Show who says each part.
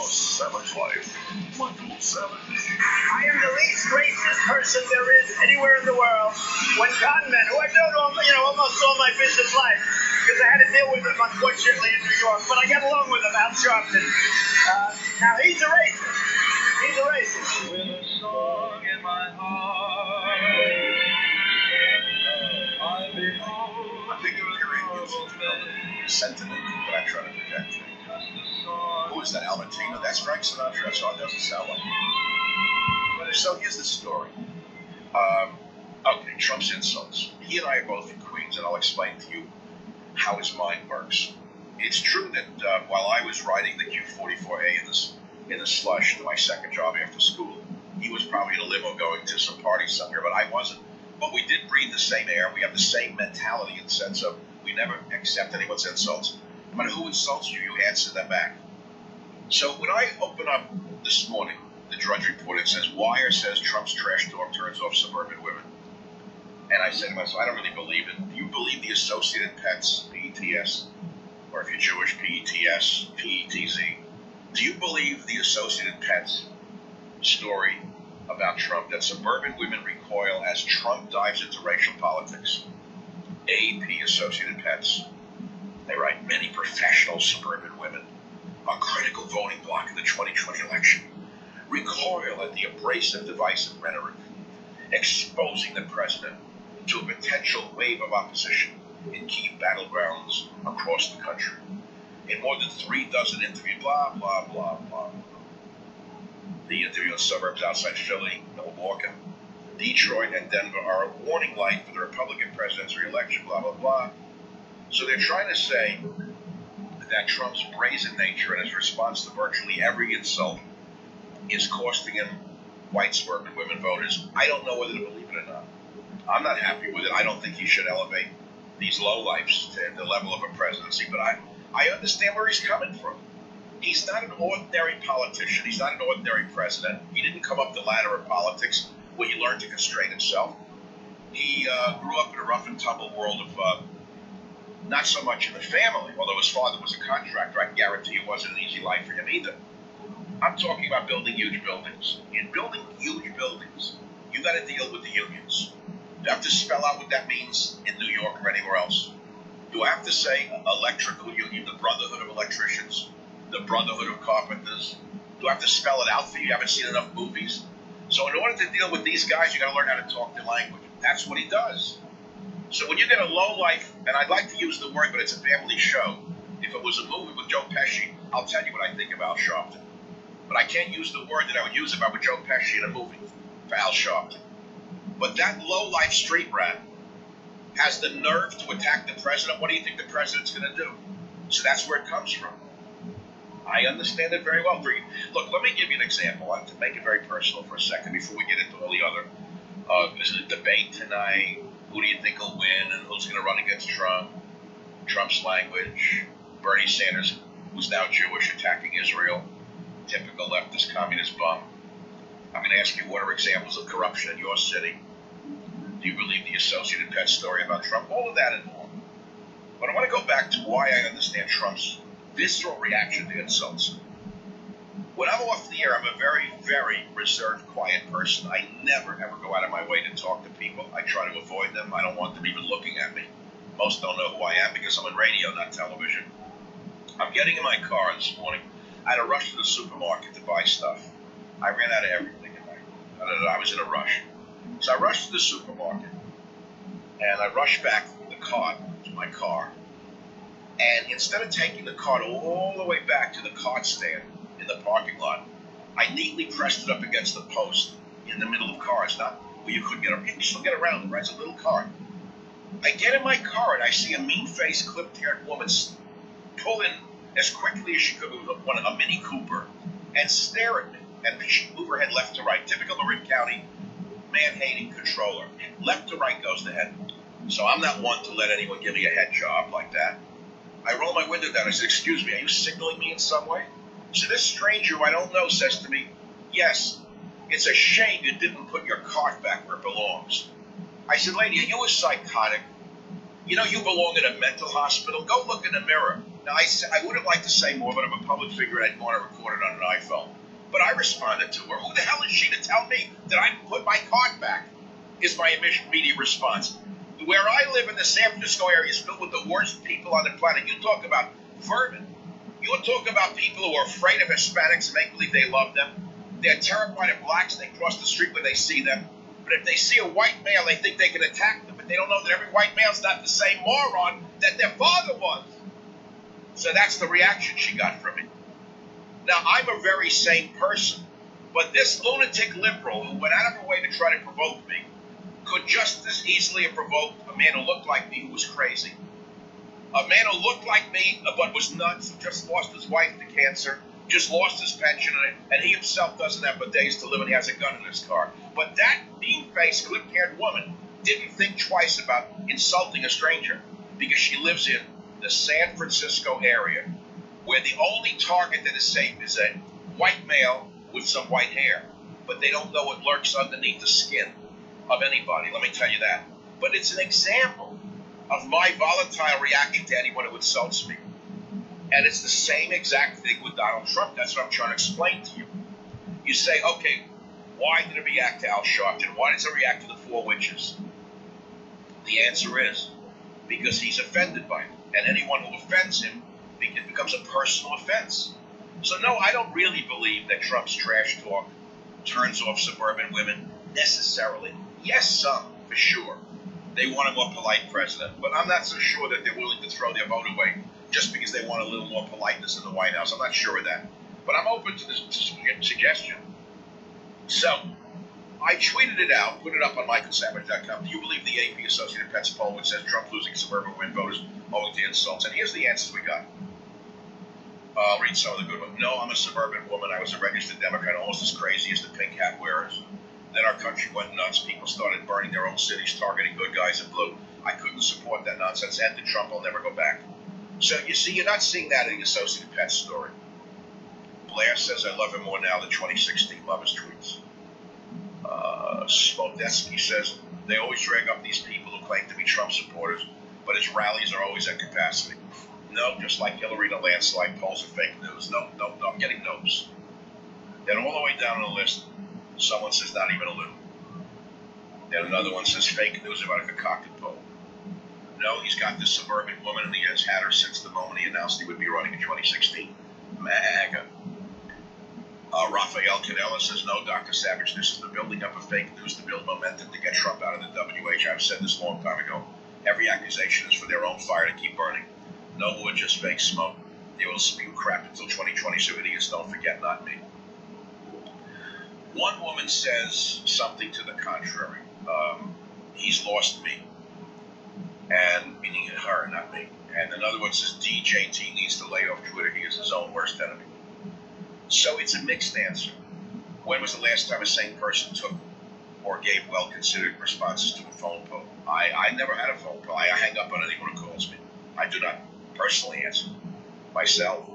Speaker 1: Savage Life. Michael Savage.
Speaker 2: I am the least racist person there is anywhere in the world. When gunmen, who I've known almost all my business life, because I had to deal with them, unfortunately, in New York, but I get along with them, Al Sharpton. Now, he's a racist. He's a racist.
Speaker 3: With a song in my heart, I behold
Speaker 1: I think the sentiment that I'm trying to project. Who is that, Albertino? That's Frank Sinatra. So it doesn't sound like him. So here's the story. Okay, Trump's insults. He and I are both in Queens, and I'll explain to you how his mind works. It's true that while I was riding the Q44A in the slush to my second job after school, he was probably in a limo going to some party somewhere, but I wasn't. But we did breathe the same air. We have the same mentality in the sense of we never accept anyone's insults. No matter who insults you, you answer them back. So when I open up this morning, the Drudge Report, it says, Wire says Trump's trash dog turns off suburban women. And I said to myself, I don't really believe it. Do you believe the Associated Pets, PETS, or if you're Jewish, PETS, PETZ? Do you believe the Associated Pets story about Trump, that suburban women recoil as Trump dives into racial politics? AP Associated Pets. They write, many professional suburban women, a critical voting bloc in the 2020 election, recoil at the abrasive, divisive rhetoric, exposing the president to a potential wave of opposition in key battlegrounds across the country. In more than 36 interviews, blah, blah, blah, blah. The interview in suburbs outside Philly, Milwaukee, Detroit, and Denver are a warning light for the Republican presidential election, blah, blah, blah. So they're trying to say that Trump's brazen nature and his response to virtually every insult is costing him white suburban women voters. I don't know whether to believe it or not. I'm not happy with it. I don't think he should elevate these lowlifes to the level of a presidency, but I understand where he's coming from. He's not an ordinary politician. He's not an ordinary president. He didn't come up the ladder of politics where you learn to constrain himself. He grew up in a rough and tumble world of not so much in the family, although his father was a contractor. I can guarantee it wasn't an easy life for him either. I'm talking about building huge buildings. In building huge buildings, you got to deal with the unions. Do I have to spell out what that means in New York or anywhere else? Do I have to say electrical union, the Brotherhood of Electricians, the Brotherhood of Carpenters? Do I have to spell it out for you? You haven't seen enough movies. So in order to deal with these guys, you got to learn how to talk their language. That's what he does. So when you get a low life, and I'd like to use the word, but it's a family show. If it was a movie with Joe Pesci, I'll tell you what I think about Sharpton. But I can't use the word that I would use if I were Joe Pesci in a movie for Al Sharpton. But that low-life street rat has the nerve to attack the president. What do you think the president's going to do? So that's where it comes from. I understand it very well. Look, let me give you an example. I have to make it very personal for a second before we get into all the other. There's a debate tonight. Who do you think will win and who's going to run against Trump? Trump's language. Bernie Sanders, who's now Jewish, attacking Israel. Typical leftist communist bum. I'm going to ask you, what are examples of corruption in your city? Do you believe the Associated Press story about Trump? All of that and more. But I want to go back to why I understand Trump's visceral reaction to insults. When I'm off the air, I'm a very, very reserved, quiet person. I never, ever go out of my way to talk to people. I try to avoid them. I don't want them even looking at me. Most don't know who I am because I'm on radio, not television. I'm getting in my car this morning. I had to rush to the supermarket to buy stuff. I ran out of everything. I was in a rush. So I rushed to the supermarket. And I rushed back the cart to my car. And instead of taking the cart all the way back to the cart stand in the parking lot, I neatly pressed it up against the post in the middle of cars, not where you couldn't get around. You can still get around them, right? It's a little cart. I get in my car and I see a mean-faced, clipped-haired woman pull in as quickly as she could with a Mini Cooper and stare at me. And she'd move her head left to right. Typical Marin County man-hating controller. Left to right goes the head. So I'm not one to let anyone give me a head job like that. I roll my window down. I said, excuse me, are you signaling me in some way? So this stranger who I don't know says to me, yes, it's a shame you didn't put your cart back where it belongs. I said, lady, are you a psychotic? You know, you belong in a mental hospital. Go look in the mirror. Now, I would have liked to say more, but I'm a public figure and I'd want to record it on an iPhone. But I responded to her. Who the hell is she to tell me that I put my card back? Is my immediate response. Where I live in the San Francisco area is filled with the worst people on the planet. You talk about vermin. You talk about people who are afraid of Hispanics and make believe they love them. They're terrified of blacks. They cross the street when they see them. But if they see a white male, they think they can attack them. But they don't know that every white male's not the same moron that their father was. So that's the reaction she got from me. Now, I'm a very sane person. But this lunatic liberal who went out of her way to try to provoke me could just as easily have provoked a man who looked like me who was crazy. A man who looked like me but was nuts, who just lost his wife to cancer, just lost his pension, and he himself doesn't have the days to live and he has a gun in his car. But that mean-faced, clipped-haired woman didn't think twice about insulting a stranger because she lives in the San Francisco area where the only target that is safe is a white male with some white hair. But they don't know what lurks underneath the skin of anybody, let me tell you that. But it's an example of my volatile reaction to anyone who insults me. And it's the same exact thing with Donald Trump. That's what I'm trying to explain to you. You say, okay, why did it react to Al Sharpton? Why does it react to the Four Witches? The answer is because he's offended by it. And anyone who offends him, it becomes a personal offense. So no, I don't really believe that Trump's trash talk turns off suburban women necessarily. Yes, some, for sure. They want a more polite president, but I'm not so sure that they're willing to throw their vote away just because they want a little more politeness in the White House. I'm not sure of that. But I'm open to this suggestion. So, I tweeted it out, put it up on michaelsavage.com. Do you believe the AP Associated Press poll which says Trump losing suburban win voters owing to insults? And here's the answers we got. I'll read some of the good ones. No, I'm a suburban woman. I was a registered Democrat, almost as crazy as the pink hat wearers. Then our country went nuts. People started burning their own cities, targeting good guys in blue. I couldn't support that nonsense. Ended Trump. I'll never go back. So you see, you're not seeing that in the Associated Press story. Blair says, I love him more now than 2016. Love his tweets. Smodetsky says, they always drag up these people who claim to be Trump supporters, but his rallies are always at capacity. No, just like Hillary in a landslide, polls are fake news. No, I'm getting no's. Then all the way down on the list, someone says not even a little. Then another one says fake news about a concocted poll. No, he's got this suburban woman and he has had her since the moment he announced he would be running in 2016. MAGA. Rafael Canella says, no, Dr. Savage, this is the building up of fake news to build momentum to get Trump out of the WH. I've said this a long time ago. Every accusation is for their own fire to keep burning. No more just fake smoke. They will spew crap until 2020, so idiots don't forget, not me. One woman says something to the contrary. He's lost me. And meaning her, not me. And another one says DJT needs to lay off Twitter. He is his own worst enemy. So it's a mixed answer. When was the last time a sane person took or gave well-considered responses to a phone poll? I never had a phone poll. I hang up on anyone who calls me. I do not personally answer myself.